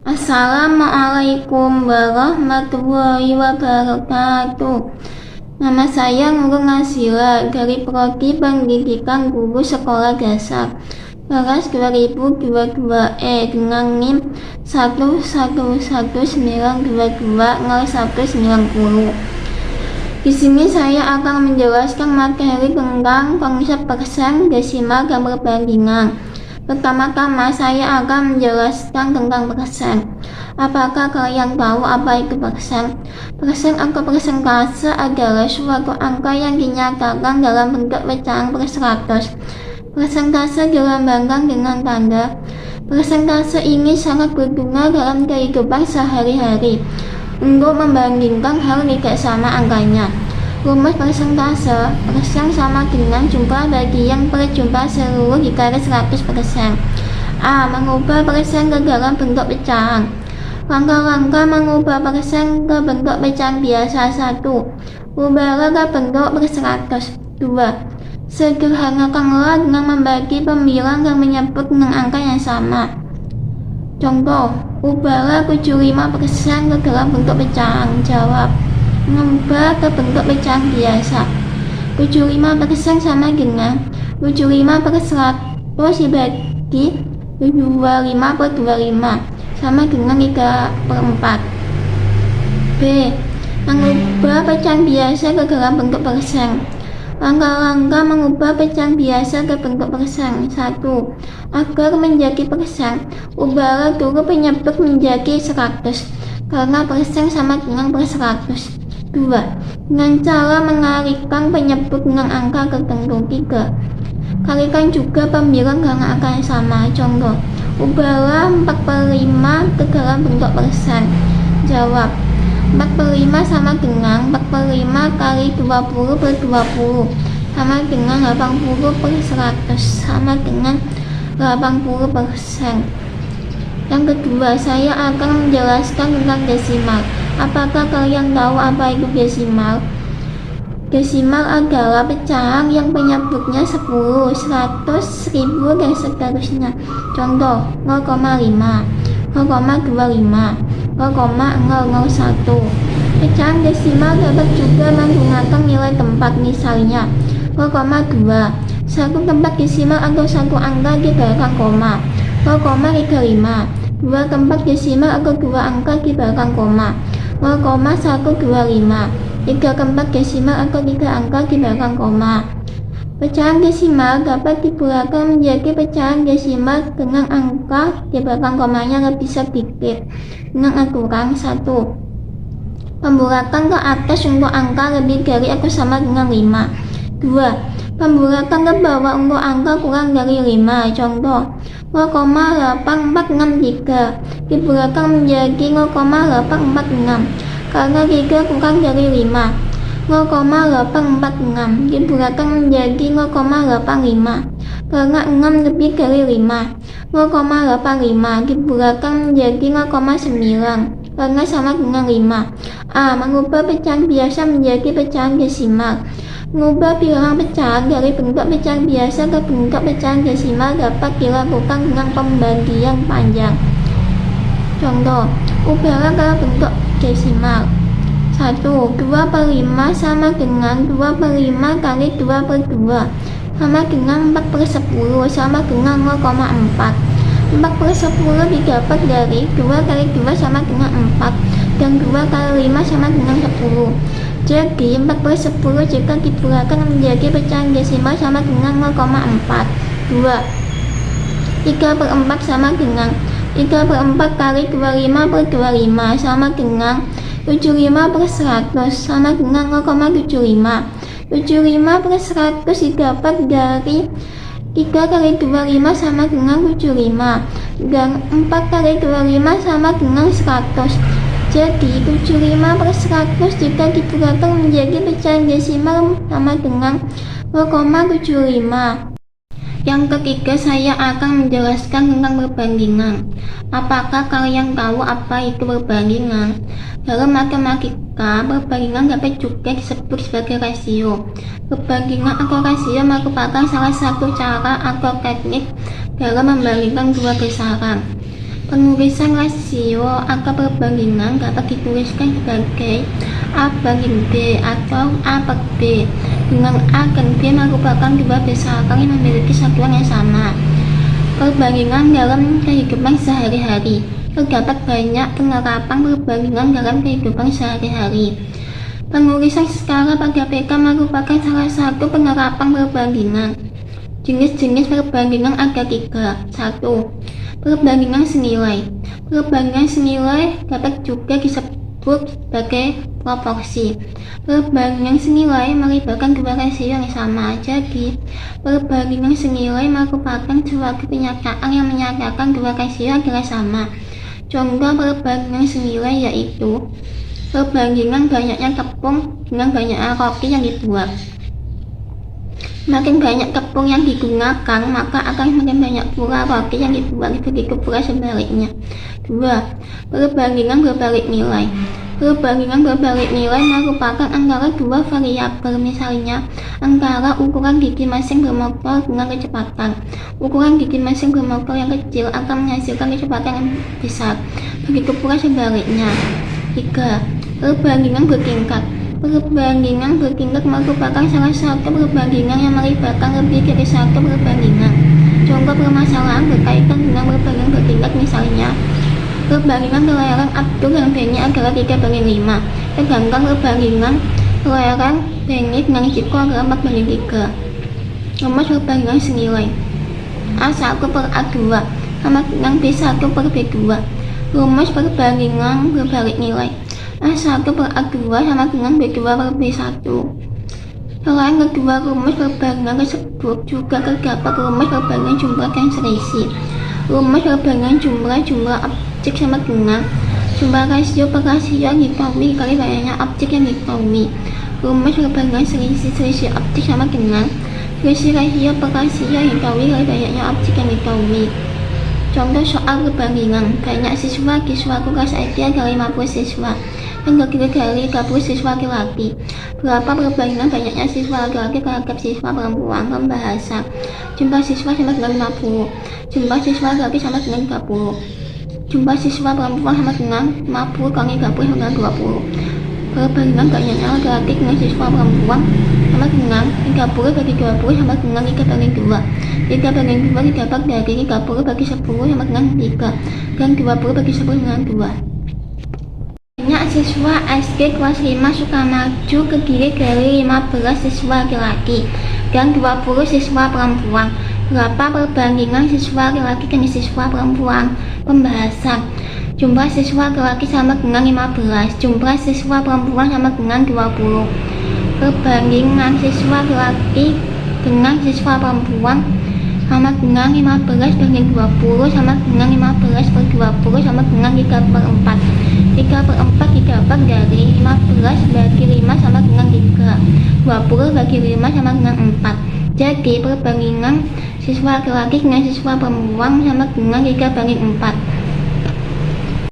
Assalamualaikum warahmatullahi wabarakatuh. Nama saya Nurul Nasila dari Prodi Pendidikan Guru Sekolah Dasar kelas 2022E dengan NIM 111922019. Di sini saya akan menjelaskan materi tentang konsep persen, desimal, dan perbandingan. Pertama-tama saya akan menjelaskan tentang persen. Apakah kalian tahu apa itu persen? Persen atau persentase adalah suatu angka yang dinyatakan dalam bentuk pecahan per 100. Persentase dilambangkan dengan tanda. Persentase ini sangat berguna dalam kehidupan sehari-hari untuk membandingkan hal tidak sama angkanya. Rumus persentase, persen sama dengan jumlah bagian per jumlah seluruh dikali 100%. A. Mengubah persen ke dalam bentuk pecahan. Langkah-langkah mengubah persen ke bentuk pecahan biasa. 1. Ubahlah ke bentuk per 100. 2. Sederhanakanlah dengan membagi pembilang dan menyebut dengan angka yang sama. Contoh, ubahlah 75% ke dalam bentuk pecahan. Jawab. Mengubah ke bentuk pecahan biasa. 75% sama dengan 75 per 100 dibagi 25 per 25 sama dengan 3/4. B. Mengubah pecahan biasa ke dalam bentuk persen. Langkah-langkah mengubah pecahan biasa ke bentuk persen. 1. Agar menjadi persen, ubahlah dulu penyebut menjadi 100 karena persen sama dengan per 100. 2. Dengan cara mengalihkan penyebut dengan angka tertentu. 3. Kalikan juga pembilang dengan angka yang sama. Contoh, ubahlah 4/5 ke dalam bentuk persen. Jawab. 4/5 sama dengan 4/5 kali 20 per 20 sama dengan 80 per 100 sama dengan 80%. Yang kedua, saya akan menjelaskan tentang desimal. Apakah kalian tahu apa itu desimal? Desimal adalah pecahan yang penyebutnya 10, 100, 1000, dan seterusnya. Contoh, 0,5, 0,25, 0,001. Pecahan desimal dapat juga menggunakan nilai tempat, misalnya 0,2. Satu tempat desimal atau satu angka di belakang koma. 0,35. Dua tempat desimal atau dua angka di belakang koma. 0,125. Tiga tempat desimal atau tiga angka di belakang koma. Pecahan desimal dapat dibulakan menjadi pecahan desimal dengan angka di belakang komanya lebih sedikit dengan aturan. 1. Pembulakan ke atas untuk angka lebih dari atau sama dengan 5. 2. Pembulakan ke bawah untuk angka kurang dari 5. Contoh, 0,8463 dibulakan menjadi 0,846 karena 3 kurang dari 5. 0,846 dibulakan menjadi 0,85 karena 6 lebih dari 5. 0,85 dibulakan menjadi 0,9 karena sama dengan 5. A. Mengubah pecahan biasa menjadi pecahan desimal. Mengubah bilangan pecahan dari bentuk pecahan biasa ke bentuk pecahan desimal dapat dilakukan dengan pembagian panjang. Contoh, ubahlah ke bentuk desimal. 1. 2/5 sama dengan 2/5 kali 2/2 sama dengan 4/10 sama dengan 0,4. 4/10 didapat dari 2 kali 2 sama dengan 4 dan 2 kali 5 sama dengan 10. Jadi 4/10 jika dibulakan menjadi pecahan desimal sama dengan 0,4. 2. 3/4 sama dengan 3/4 kali 25 per 25 sama dengan 75 per 100 sama dengan 0,75. 75 per 100 didapat dari 3 kali 25 sama dengan 75 dan 4 kali 25 sama dengan 100. Jadi 75 per 100 jika dibulakan menjadi pecahan desimal sama dengan 0,75. Yang ketiga, saya akan menjelaskan tentang perbandingan. Apakah kalian tahu apa itu perbandingan? Dalam matematika, perbandingan dapat juga disebut sebagai rasio. Perbandingan atau rasio merupakan salah satu cara atau teknik dalam membandingkan dua besaran. Penulisan rasio angka perbandingan dapat dituliskan sebagai A banding B atau A per B, dengan A dan B merupakan dua besaran yang memiliki satuan yang sama. Perbandingan dalam kehidupan sehari-hari. Terdapat banyak penerapan perbandingan dalam kehidupan sehari-hari. Penulisan skala pada PK merupakan salah satu penerapan perbandingan. Jenis-jenis perbandingan ada tiga. 1. Perbandingan senilai. Perbandingan senilai dapat juga disebut sebagai proporsi. Perbandingan senilai melibatkan dua rasio yang sama. Jadi, perbandingan senilai merupakan suatu kenyataan yang menyatakan dua rasio adalah sama. Contoh perbandingan senilai yaitu perbandingan banyaknya tepung dengan banyaknya roti yang dibuat. Makin banyak tepung yang digunakan, maka akan semakin banyak pula roti yang dibuat, begitu pula sebaliknya. 2. Perbandingan berbalik nilai. Perbandingan berbalik nilai merupakan antara dua variabel, misalnya antara ukuran gigi mesin bermotor dengan kecepatan. Ukuran gigi mesin bermotor yang kecil akan menghasilkan kecepatan yang besar, begitu pula sebaliknya. 3. Perbandingan bertingkat. Perbandingan bertingkat merupakan salah satu perbandingan yang melibatkan lebih dari satu perbandingan. Contoh permasalahan berkaitan dengan perbandingan bertingkat misalnya, perbandingan toleran Abdul dan Benny adalah 3/5, sedangkan perbandingan toleran Benny dengan Ciko adalah 4/3. Rumus perbandingan senilai. A1 per A2 sama dengan B1 per B2. Rumus perbandingan berbalik nilai. A1 per A2 sama dengan B2 per B1. Selain kedua rumus perbandingan tersebut, juga terdapat rumus perbandingan jumlah dan selisih. Rumus perbandingan jumlah objek sama dengan jumlah rasio per rasio yang diketahui kali banyaknya objek yang diketahui. Rumus perbandingan selisih objek sama dengan selisih rasio per rasio yang diketahui kali banyaknya objek yang diketahui. Contoh soal perbandingan, banyak siswa-siswaku kelas SD ada 50 siswa dan terdiri dari 30 siswa laki-laki. Berapa perbandingan banyaknya siswa laki-laki terhadap siswa perempuan? Pembahasan. Jumlah siswa sama dengan 50, jumlah siswa laki sama dengan 30, jumlah siswa perempuan sama dengan 50 kali 30 sama dengan 20. Perbandingan banyaknya laki-laki dengan siswa perempuan sama dengan 30 bagi 20 sama dengan 3/2. 3/2 didapat dari 30 bagi 10 sama dengan 3, dan 20 bagi 10 dengan 2. Banyak siswa SD kelas 5 Sukamaju terdiri dari 15 siswa laki-laki dan 20 siswa perempuan. Berapa perbandingan siswa laki-laki dan siswa perempuan? Pembahasan. Jumlah siswa laki-laki sama dengan 15, jumlah siswa perempuan sama dengan 20. Perbandingan siswa laki-laki dengan siswa perempuan sama dengan 15 banding 20 sama dengan 15 per 20 sama dengan 3/4. 3/4 didapat dari 15 bagi 5 sama dengan 3, 20 bagi 5 sama dengan 4. Jadi perbandingan siswa laki-laki dengan siswa perempuan sama dengan 3/4.